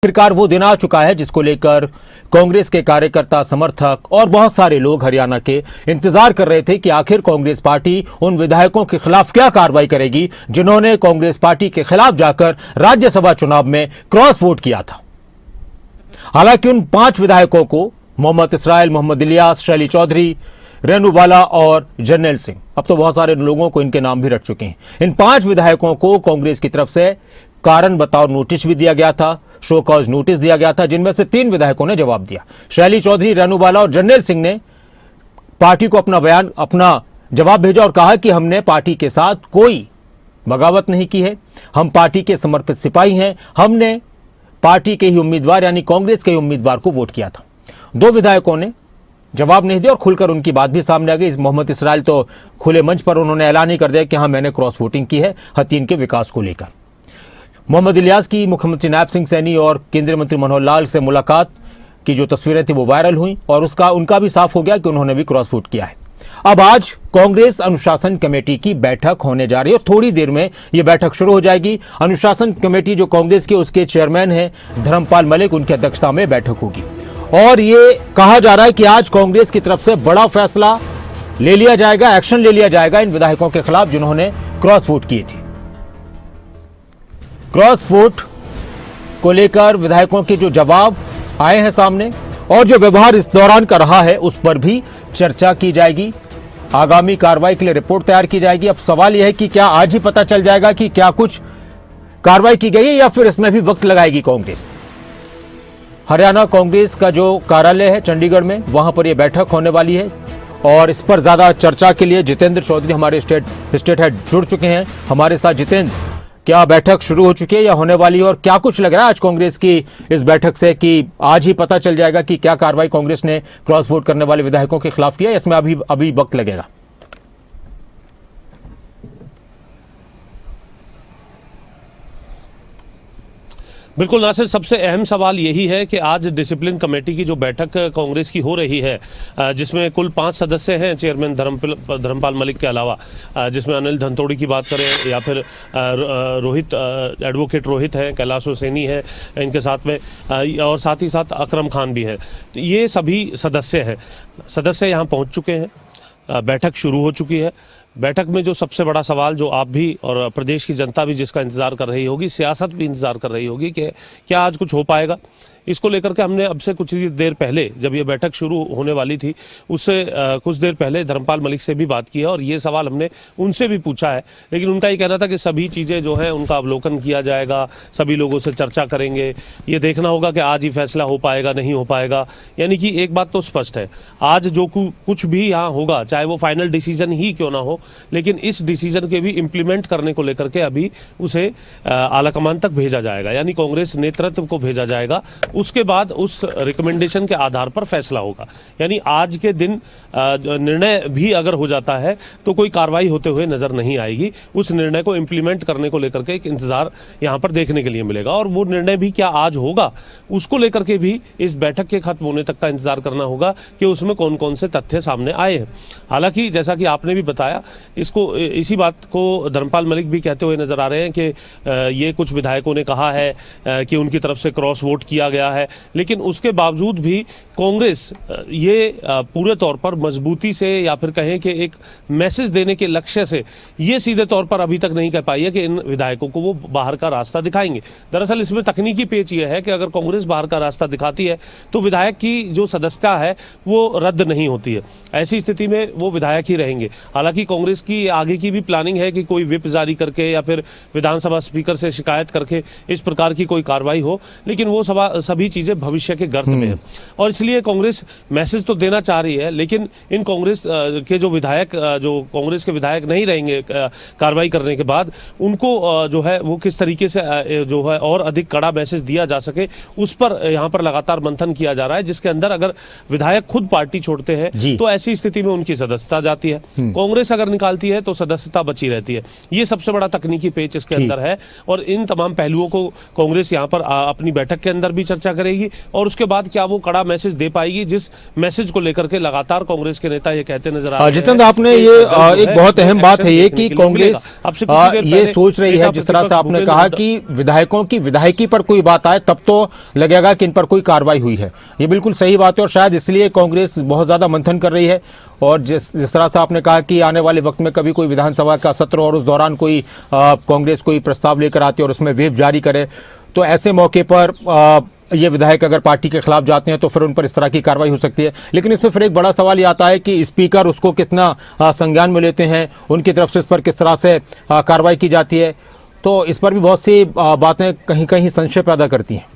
प्रकार वो दिन आ चुका है जिसको लेकर कांग्रेस के कार्यकर्ता, समर्थक और बहुत सारे लोग हरियाणा के इंतजार कर रहे थे कि आखिर कांग्रेस पार्टी उन विधायकों के खिलाफ क्या कार्रवाई करेगी जिन्होंने कांग्रेस पार्टी के खिलाफ जाकर राज्यसभा चुनाव में क्रॉस वोट किया था। हालांकि उन 5 विधायकों को, मोहम्मद इसराइल, मोहम्मद इलियास, शैली चौधरी, रेणु बाला और जर्नैल सिंह, अब तो बहुत सारे लोगों को इनके नाम भी रट चुके हैं, इन 5 विधायकों को कांग्रेस की तरफ से कारण बताओ नोटिस भी दिया गया था, शो कॉज नोटिस दिया गया था, जिनमें से 3 विधायकों ने जवाब दिया। शैली चौधरी, रेणु बाला और जर्नैल सिंह ने पार्टी को अपना जवाब भेजा और कहा कि हमने पार्टी के साथ कोई बगावत नहीं की है, हम पार्टी के समर्पित सिपाही हैं, हमने पार्टी के ही उम्मीदवार यानी कांग्रेस के ही उम्मीदवार को वोट किया था। 2 विधायकों ने जवाब नहीं दिया और खुलकर उनकी बात भी सामने आ गई। मोहम्मद इसराइल तो खुले मंच पर उन्होंने ऐलान ही कर दिया कि हाँ, मैंने क्रॉस वोटिंग की है हथीन के विकास को लेकर। मोहम्मद इलियास की मुख्यमंत्री नायब सिंह सैनी और केंद्रीय मंत्री मनोहर लाल से मुलाकात की जो तस्वीरें थी वो वायरल हुई और उनका भी साफ हो गया कि उन्होंने भी क्रॉस वोट किया है। अब आज कांग्रेस अनुशासन कमेटी की बैठक होने जा रही है और थोड़ी देर में यह बैठक शुरू हो जाएगी। अनुशासन कमेटी जो कांग्रेस के उसके चेयरमैन हैं धर्मपाल मलिक, उनकी अध्यक्षता में बैठक होगी और ये कहा जा रहा है कि आज कांग्रेस की तरफ से बड़ा फैसला ले लिया जाएगा, एक्शन ले लिया जाएगा इन विधायकों के खिलाफ जिन्होंने क्रॉस वोट किए थे। क्रॉस वोट को लेकर विधायकों के जो जवाब आए हैं सामने और जो व्यवहार इस दौरान का रहा है उस पर भी चर्चा की जाएगी। आगामी कार्रवाई के लिए रिपोर्ट तैयार की जाएगी। अब सवाल यह है कि क्या आज ही पता चल जाएगा कि क्या कुछ कार्रवाई की गई है या फिर इसमें भी वक्त लगाएगी कांग्रेस। हरियाणा कांग्रेस का जो कार्यालय है चंडीगढ़ में, वहां पर यह बैठक होने वाली है और इस पर ज्यादा चर्चा के लिए जितेंद्र चौधरी हमारे स्टेट हेड जुड़ चुके हैं हमारे साथ। जितेंद्र, क्या बैठक शुरू हो चुकी है या होने वाली है और क्या कुछ लग रहा है आज कांग्रेस की इस बैठक से कि आज ही पता चल जाएगा कि क्या कार्रवाई कांग्रेस ने क्रॉस वोट करने वाले विधायकों के खिलाफ किया, इसमें अभी वक्त लगेगा? बिल्कुल नासिर, सबसे अहम सवाल यही है कि आज डिसिप्लिन कमेटी की जो बैठक कांग्रेस की हो रही है जिसमें कुल 5 सदस्य हैं चेयरमैन धर्मपाल मलिक के अलावा, जिसमें अनिल धनतोड़ी की बात करें या फिर रोहित एडवोकेट रोहित हैं, कैलाश हुसैनी है इनके साथ में और साथ ही साथ अकरम खान भी हैं। तो ये सभी सदस्य यहाँ पहुँच चुके हैं, बैठक शुरू हो चुकी है। बैठक में जो सबसे बड़ा सवाल जो आप भी और प्रदेश की जनता भी जिसका इंतजार कर रही होगी, सियासत भी इंतजार कर रही होगी कि क्या आज कुछ हो पाएगा, इसको लेकर के हमने अब से कुछ देर पहले जब ये बैठक शुरू होने वाली थी उससे कुछ देर पहले धर्मपाल मलिक से भी बात की है और ये सवाल हमने उनसे भी पूछा है। लेकिन उनका ये कहना था कि सभी चीज़ें जो हैं उनका अवलोकन किया जाएगा, सभी लोगों से चर्चा करेंगे, ये देखना होगा कि आज ही फैसला हो पाएगा नहीं हो पाएगा। यानी कि एक बात तो स्पष्ट है, आज जो कुछ भी यहाँ होगा चाहे वो फाइनल डिसीजन ही क्यों ना हो, लेकिन इस डिसीजन के भी इम्प्लीमेंट करने को लेकर के अभी उसे आलाकमान तक भेजा जाएगा, यानी कांग्रेस नेतृत्व को भेजा जाएगा। उसके बाद उस रिकमेंडेशन के आधार पर फैसला होगा। यानी आज के दिन निर्णय भी अगर हो जाता है तो कोई कार्रवाई होते हुए नजर नहीं आएगी। उस निर्णय को इंप्लीमेंट करने को लेकर के एक इंतजार यहां पर देखने के लिए मिलेगा और वो निर्णय भी क्या आज होगा उसको लेकर के भी इस बैठक के खत्म होने तक का इंतजार करना होगा कि उसमें कौन कौन से तथ्य सामने आए हैं। हालांकि जैसा कि आपने भी बताया, इसी बात को धर्मपाल मलिक भी कहते हुए नजर आ रहे हैं कि ये कुछ विधायकों ने कहा है कि उनकी तरफ से क्रॉस वोट किया गया है, लेकिन उसके बावजूद भी कांग्रेस ये पूरे तौर पर मजबूती से या फिर कहें कि एक मैसेज देने के लक्ष्य से ये सीधे तौर पर अभी तक नहीं कह पाई है कि इन विधायकों को वो बाहर का रास्ता दिखाएंगे। दरअसल इसमें तकनीकी पेच ये है कि अगर कांग्रेस बाहर का रास्ता दिखाती है तो विधायक की जो सदस्यता है वो रद्द नहीं होती है, ऐसी स्थिति में वो विधायक ही रहेंगे। हालांकि कांग्रेस की आगे की भी प्लानिंग है कि कोई व्हिप जारी करके या फिर विधानसभा स्पीकर से शिकायत करके इस प्रकार की कोई कार्रवाई हो, लेकिन वो सभी चीजें भविष्य के गर्त में है और इसलिए कांग्रेस मैसेज तो देना चाह रही है, लेकिन इन कांग्रेस के जो विधायक जो कांग्रेस के विधायक नहीं रहेंगे कार्रवाई करने के बाद, उनको जो है वो किस तरीके से जो है और अधिक कड़ा मैसेज दिया जा सके उस पर यहाँ पर लगातार मंथन किया जा रहा है, जिसके अंदर अगर विधायक खुद पार्टी छोड़ते हैं तो ऐसी स्थिति में उनकी सदस्यता जाती है, कांग्रेस अगर निकालती है तो सदस्यता बची रहती है। ये सबसे बड़ा तकनीकी पेच इसके अंदर है और इन तमाम पहलुओं को कांग्रेस यहाँ पर अपनी बैठक के अंदर भी चर्चा चर्चा करेगी और उसके बाद क्या वो कड़ा मैसेज दे पाएगी, जिस मैसेज को लेकर के लगातार कांग्रेस के नेता ये कहते नजर आ रहे हैं। जितेंद्र, आपने ये एक बहुत अहम बात है ये कि कांग्रेस ये सोच रही है, जिस तरह से आपने कहा कि विधायकों की विधायकी पर कोई बात आए तब तो लगेगा कि इन पर कोई कार्रवाई हुई है। ये बिल्कुल सही बात है और शायद इसलिए कांग्रेस बहुत ज्यादा मंथन कर रही है। और जिस तरह से आपने कहा कि आने वाले वक्त में कभी कोई विधानसभा का सत्र और उस दौरान कोई कांग्रेस कोई प्रस्ताव लेकर आती है और उसमें व्हिप जारी करे, तो ऐसे मौके पर ये विधायक अगर पार्टी के खिलाफ जाते हैं तो फिर उन पर इस तरह की कार्रवाई हो सकती है। लेकिन इसमें फिर एक बड़ा सवाल ये आता है कि स्पीकर उसको कितना संज्ञान में लेते हैं, उनकी तरफ से इस पर किस तरह से कार्रवाई की जाती है, तो इस पर भी बहुत सी बातें कहीं कहीं संशय पैदा करती हैं।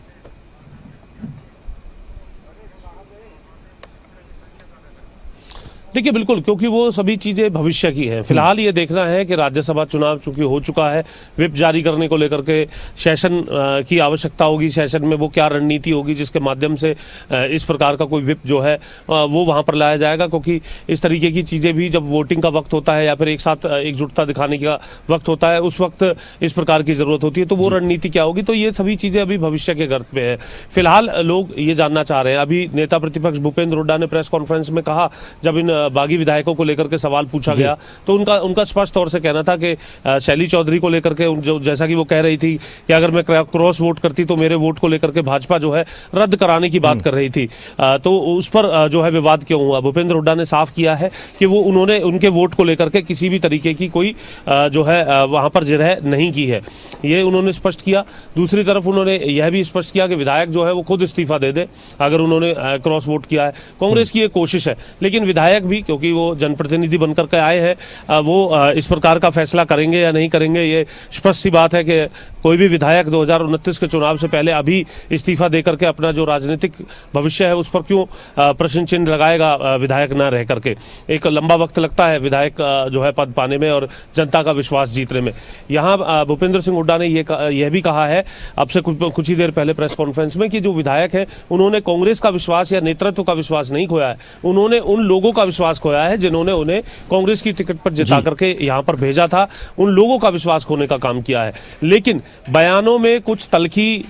देखिए बिल्कुल, क्योंकि वो सभी चीजें भविष्य की हैं। फिलहाल ये देखना है कि राज्यसभा चुनाव चूंकि हो चुका है, व्हिप जारी करने को लेकर के सेशन की आवश्यकता होगी। सेशन में वो क्या रणनीति होगी जिसके माध्यम से इस प्रकार का कोई व्हिप जो है वो वहां पर लाया जाएगा, क्योंकि इस तरीके की चीजें भी जब वोटिंग का वक्त होता है या फिर एक साथ एकजुटता दिखाने का वक्त होता है, उस वक्त इस प्रकार की जरूरत होती है। तो वो रणनीति क्या होगी, तो ये सभी चीजें अभी भविष्य के गर्त में है। फिलहाल लोग ये जानना चाह रहे हैं। अभी नेता प्रतिपक्ष भूपेंद्र हुड्डा ने प्रेस कॉन्फ्रेंस में कहा, जब इन बागी विधायकों को लेकर के सवाल पूछा गया तो उनका स्पष्ट तौर से कहना था कि शैली चौधरी को लेकर के जो जैसा कि वो कह रही थी कि अगर मैं क्रॉस वोट करती तो मेरे वोट को लेकर के भाजपा जो है रद्द कराने की बात कर रही थी। तो उस पर जो है विवाद क्यों हुआ? भूपेंद्र हुड्डा ने साफ किया है कि वो उन्होंने उनके वोट को लेकर के किसी भी तरीके की कोई जो है वहां पर जिरह नहीं की है, ये उन्होंने स्पष्ट किया। दूसरी तरफ उन्होंने यह भी स्पष्ट किया कि विधायक जो है वो खुद इस्तीफा दे दे अगर उन्होंने क्रॉस वोट किया है। कांग्रेस की ये कोशिश है, लेकिन विधायक भी क्योंकि वो जनप्रतिनिधि बनकर के आए हैं, वो इस प्रकार का फैसला करेंगे या नहीं करेंगे, ये स्पष्ट सी बात है कि कोई भी विधायक 2029 के चुनाव से पहले अभी इस्तीफा देकर के अपना जो राजनीतिक भविष्य है उस पर क्यों प्रश्न चिन्ह लगाएगा विधायक ना रह करके। एक लंबा वक्त लगता है विधायक जो है पद पाने में और जनता का विश्वास जीतने में। यहाँ भूपेंद्र सिंह हुड्डा ने यह भी कहा है अब से कुछ ही देर पहले प्रेस कॉन्फ्रेंस में कि जो विधायक है उन्होंने कांग्रेस का विश्वास या नेतृत्व का विश्वास नहीं खोया है, उन्होंने उन लोगों का विश्वास खोया है जिन्होंने उन्हें कांग्रेस की टिकट पर जिता करके यहाँ पर भेजा था। उन लोगों का विश्वास खोने का काम किया है। लेकिन बयानों में कुछ तलखी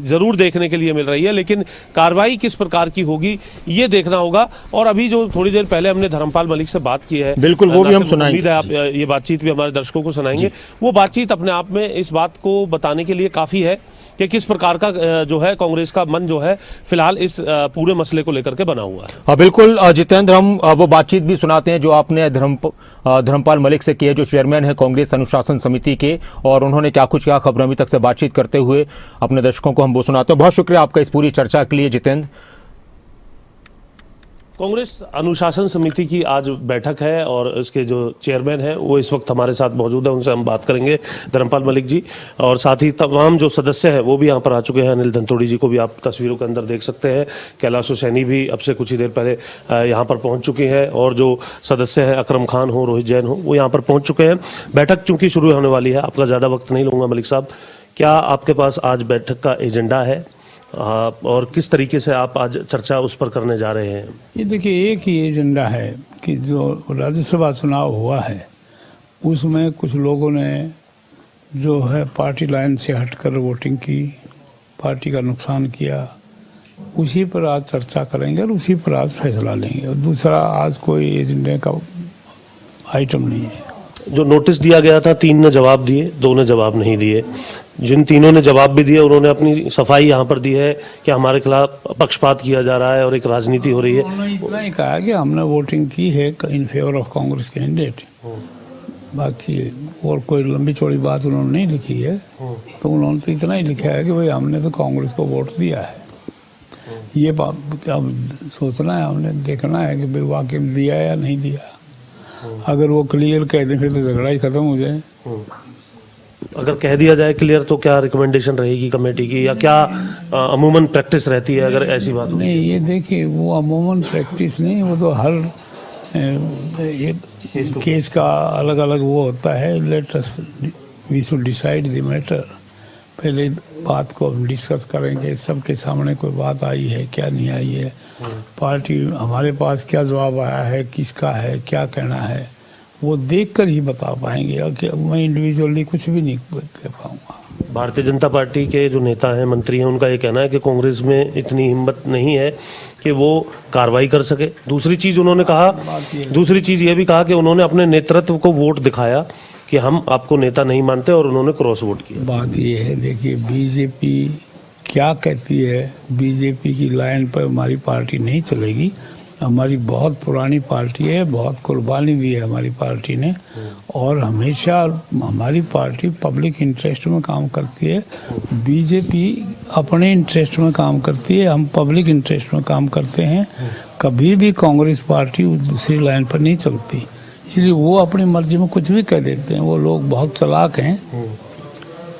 जरूर देखने के लिए मिल रही है, लेकिन कार्रवाई किस प्रकार की होगी ये देखना होगा। और अभी जो थोड़ी देर पहले हमने धर्मपाल मलिक से बात की है, बिल्कुल वो भी हम सुनाएंगे। उम्मीद है आप ये बातचीत भी हमारे दर्शकों को सुनाएंगे। वो बातचीत अपने आप में इस बात को बताने के लिए काफी है कि किस प्रकार का जो है कांग्रेस का मन जो है फिलहाल इस पूरे मसले को लेकर के बना हुआ है। बिल्कुल जितेंद्र, हम वो बातचीत भी सुनाते हैं जो आपने धर्मपाल मलिक से की है, जो चेयरमैन है कांग्रेस अनुशासन समिति के, और उन्होंने क्या कुछ कहा खबरों अभी तक से बातचीत करते हुए अपने दर्शकों को हम वो सुनाते हैं। बहुत शुक्रिया आपका इस पूरी चर्चा के लिए जितेंद्र। कांग्रेस अनुशासन समिति की आज बैठक है और इसके जो चेयरमैन हैं वो इस वक्त हमारे साथ मौजूद है, उनसे हम बात करेंगे, धर्मपाल मलिक जी। और साथ ही तमाम जो सदस्य हैं वो भी यहाँ पर आ चुके हैं। अनिल धनतोड़ी जी को भी आप तस्वीरों के अंदर देख सकते हैं। कैलाश हुसैनी भी अब से कुछ ही देर पहले यहाँ पर पहुँच चुके हैं और जो सदस्य हैं अकरम खान हो, रोहित जैन हो, वो यहाँ पर पहुँच चुके हैं। बैठक चूंकि शुरू होने वाली है, आपका ज़्यादा वक्त नहीं लूँगा। मलिक साहब, क्या आपके पास आज बैठक का एजेंडा है और किस तरीके से आप आज चर्चा उस पर करने जा रहे हैं? ये देखिए, एक ही एजेंडा है कि जो राज्यसभा चुनाव हुआ है उसमें कुछ लोगों ने जो है पार्टी लाइन से हटकर वोटिंग की, पार्टी का नुकसान किया, उसी पर आज चर्चा करेंगे और उसी पर आज फैसला लेंगे। और दूसरा आज कोई एजेंडे का आइटम नहीं है। जो नोटिस दिया गया था 3 ने जवाब दिए, 2 ने जवाब नहीं दिए। जिन तीनों ने जवाब भी दिया उन्होंने अपनी सफाई यहाँ पर दी है कि हमारे खिलाफ पक्षपात किया जा रहा है और एक राजनीति हो रही है। उन्होंने इतना ही कहा कि हमने वोटिंग की है in favour of Congress candidate, बाकी और कोई लंबी चौड़ी बात उन्होंने नहीं लिखी है। तो उन्होंने तो इतना ही लिखा है कि भाई हमने तो कांग्रेस को वोट दिया है। ये बात अब सोचना है, हमने देखना है कि भाई वाकई में दिया या नहीं दिया। अगर वो क्लियर कह दें फिर तो झगड़ा ही खत्म हो जाए। अगर कह दिया जाए क्लियर तो क्या रिकमेंडेशन रहेगी कमेटी की, या क्या अमूमन प्रैक्टिस रहती है अगर ऐसी बात हो? नहीं, ये देखिए, वो अमूमन प्रैक्टिस नहीं, वो तो हर एक केस का अलग अलग वो होता है। Let us we should decide the matter. पहले बात को हम डिस्कस करेंगे, सबके सामने कोई बात आई है क्या नहीं आई है, पार्टी हमारे पास क्या जवाब आया है, किसका है, क्या कहना है, वो देखकर ही बता पाएंगे। कि मैं इंडिविजुअली कुछ भी नहीं कह पाऊंगा। भारतीय जनता पार्टी के जो नेता हैं, मंत्री हैं, उनका ये कहना है कि कांग्रेस में इतनी हिम्मत नहीं है कि वो कार्रवाई कर सके। दूसरी चीज ये भी कहा कि उन्होंने अपने नेतृत्व को वोट दिखाया कि हम आपको नेता नहीं मानते, और उन्होंने क्रॉस वोट किया। बात ये है, देखिए बीजेपी क्या कहती है, बीजेपी की लाइन पर हमारी पार्टी नहीं चलेगी। हमारी बहुत पुरानी पार्टी है, बहुत कुर्बानी दी है हमारी पार्टी ने, और हमेशा हमारी पार्टी पब्लिक इंटरेस्ट में काम करती है। बीजेपी अपने इंटरेस्ट में काम करती है, हम पब्लिक इंटरेस्ट में काम करते हैं। कभी भी कांग्रेस पार्टी दूसरी लाइन पर नहीं चलती, इसलिए वो अपनी मर्जी में कुछ भी कह देते हैं। वो लोग बहुत चालाक हैं,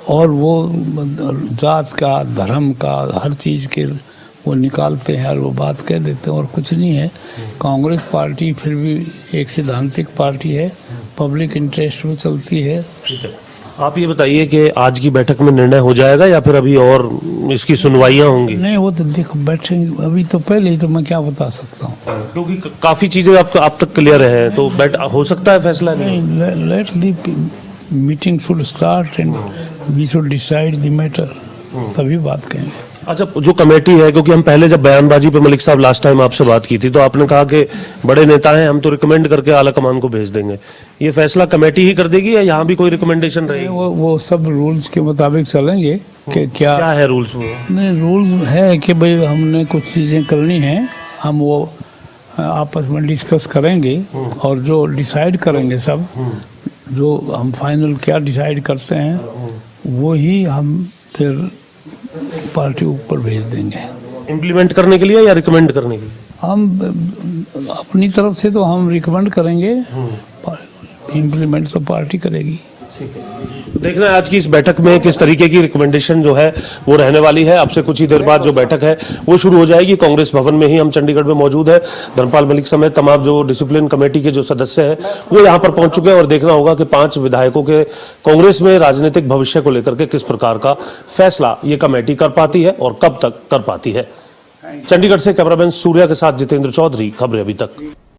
और वो जात का, धर्म का, हर चीज़ के वो निकालते हैं और वो बात कह देते हैं, और कुछ नहीं है। कांग्रेस पार्टी फिर भी एक सिद्धांतिक पार्टी है, पब्लिक इंटरेस्ट में चलती है। आप ये बताइए कि आज की बैठक में निर्णय हो जाएगा या फिर अभी और इसकी सुनवाइयां होंगी? नहीं, वो तो देखो बैठेंगे, अभी तो पहले ही तो मैं क्या बता सकता हूँ, क्योंकि काफी चीजें आप तक क्लियर है, तो हो सकता है फैसला नहीं। Let the meeting should start and we should decide the matter, तभी बात कहेंगे। अच्छा, जो कमेटी है, क्योंकि हम पहले जब बयानबाजी पे मलिक साहब लास्ट टाइम आपसे बात की थी, तो आपने कहा कि बड़े नेता हैं, हम तो रिकमेंड करके आला कमान को भेज देंगे। ये फैसला कमेटी ही कर देगी या यहाँ भी कोई रिकमेंडेशन रहेगी? वो सब रूल्स के मुताबिक चलेंगे कि क्या है रूल्स? वो नहीं, रूल्स है कि भाई हमने कुछ चीज़ें करनी हैं, हम वो आपस में डिस्कस करेंगे, और जो डिसाइड करेंगे सब, जो हम फाइनल क्या डिसाइड करते हैं, वो ही हम फिर पार्टी ऊपर भेज देंगे। इम्प्लीमेंट करने के लिए या रिकमेंड करने के लिए? हम अपनी तरफ से तो हम रिकमेंड करेंगे, इम्प्लीमेंट तो पार्टी करेगी। देखना है आज की इस बैठक में किस तरीके की रिकमेंडेशन जो है वो रहने वाली है। अब से कुछ ही देर बाद जो बैठक है वो शुरू हो जाएगी। कांग्रेस भवन में ही हम चंडीगढ़ में मौजूद है। धर्मपाल मलिक समेत तमाम जो डिसिप्लिन कमेटी के जो सदस्य हैं वो यहाँ पर पहुंच चुके हैं, और देखना होगा कि 5 विधायकों के कांग्रेस में राजनीतिक भविष्य को लेकर के किस प्रकार का फैसला ये कमेटी कर पाती है और कब तक कर पाती है। चंडीगढ़ से कैमरामैन सूर्या के साथ जितेंद्र चौधरी, खबरें अभी तक।